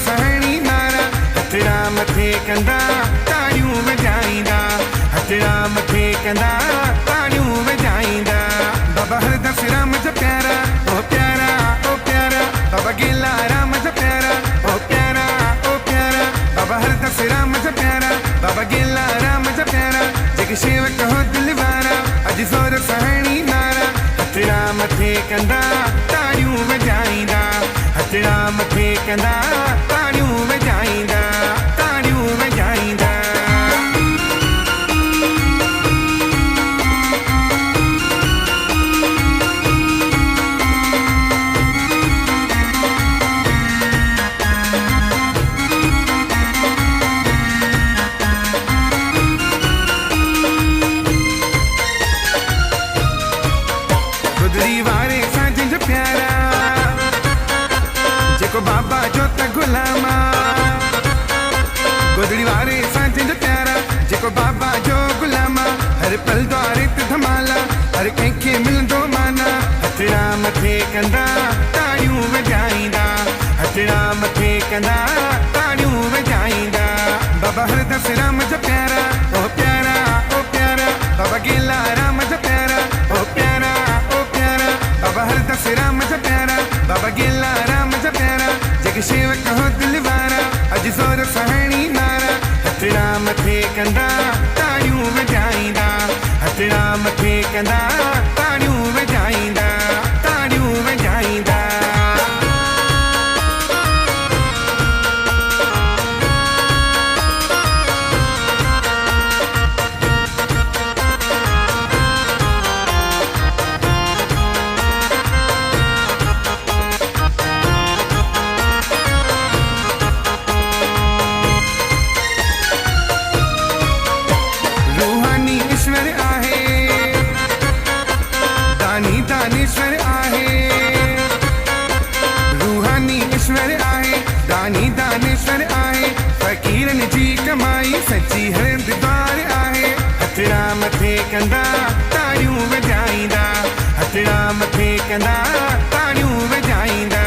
सहणी नारा हथड़ा मथे कंदा ताड़ियूं वॼाईंदा हथड़ा मथे कंदा ताड़ियूं वॼाईंदा बाबा हरदास राम जा प्यारा ओ प्यारा ओ प्यारा बाबा गेला राम जा प्यारा ओ प्यारा ओ प्यारा बाबा हरदास राम जा प्यारा बाबा गेला राम जा प्यारा जेके शेवक हो दिल वारा अॼु ज़ोर सहणी नारा हथड़ा मथे कंदा ताड़ियूं वॼाईंदा हथड़ा मथे कंदा ताड़ियूं वॼाईंदा ताड़ियूं वॼाईंदा गुदड़ी वारे सांझ जो प्यारा जेको बाबा जो त गुलामा गुदड़ी वारे सांझ जो प्यारा जेको बाबा जो गुलामा हर पल द्वारे ते धमाला हर कंहिंखे मिलंदो माना हथड़ा मथे कंदा ताड़ियूं वॼाईंदा हथड़ा मथे कंदा ताड़ियूं वॼाईंदा बाबा हरदास राम जा प्यारा ओ प्यारा ओ प्यारा बाबा गेला राम जा प्यारा ओ प्यारा ओ प्यारा बाबा हरदास राम जा प्यारा बाबा गेला राम जा प्यारा जेके शेवक हो दिल वारा अॼु ज़ोर सहणी नारा हथड़ा मथे कंदा ताड़ियूं वॼाईंदा हथड़ा मथे कंदा ताड़ियूं वॼाईंदा ताड़ियूं वॼाईंदा ईश्वर आहे दानी दानेश्वर आहे रूहानी ईश्वर आहे दानी दानेश्वर आहे फ़क़ीरनि जी कमाई सची हरद्वार आहे हथड़ा मथे कंदा ताड़ियूं वॼाईंदा हथड़ा मथे कंदा ताड़ियूं वॼाईंदा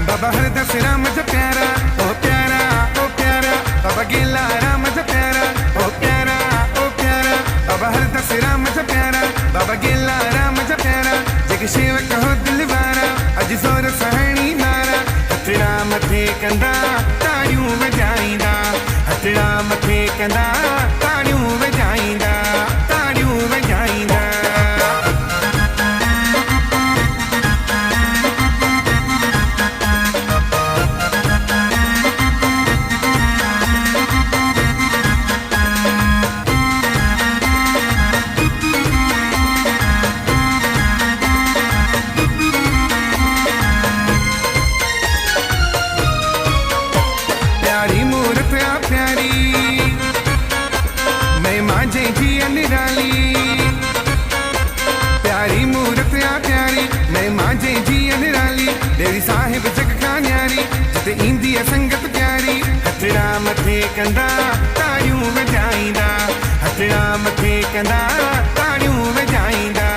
बाबा हरदास राम जा प्यारा ओ प्यारा ओ प्यारा बाबा गेला राम जा प्यारा ओ प्यारा ओ प्यारा बाबा हरदास राम जा प्यारा बाबा गेला राम जा प्यारा जेके शेवक हो दिल वारा अॼु ज़ोर सहणी नारा हथड़ा मथे कंदा ताड़ियूं वॼाईंदा हथड़ा मथे कंदा ताड़ियूं वॼाईंदा ताड़ियूं वॼाईंदा प्यारी मूरत आ प्यारी महिमा जंहिंजी आ निराली प्यारी मूरत आ प्यारी महिमा जंहिंजी आ निराली डेरी साहिब जग खां न्यारी जिते ईंदी आहे संगत प्यारी हथड़ा मथे कंदा ताड़ियूं वॼाईंदा हथड़ा मथे कंदा ताड़ियूं वॼाईंदा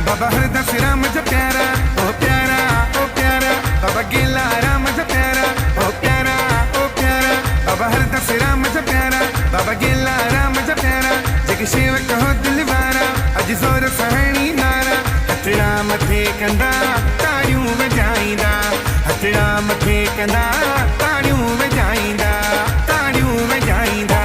बाबा हरदास राम जा प्यारा ओ प्यारा ओ प्यारा बाबा गेला राम जा प्यारा ओ प्यारा ओ प्यारा बाबा हरदास राम जा प्यारा बाबा गेला राम जा प्यारा जेके शेवक हो दिल वारा अॼु ज़ोर सहणी नारा हथड़ा मथे कंदा ताड़ियूं वॼाईंदा हथड़ा मथे कंदा ताड़ियूं वॼाईंदा ताड़ियूं वॼाईंदा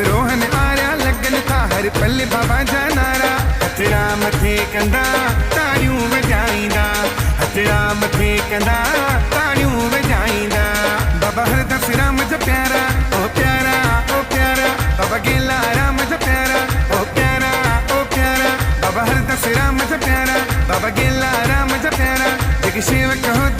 रोहन आया लगन था हर पल बाबा जा नारा हथड़ा मथे कंदा ताड़ियूं वॼाईंदा हथड़ा मथे कंदा ताड़ियूं वॼाईंदा बाबा हरदास राम जा प्यारा के सेवक हो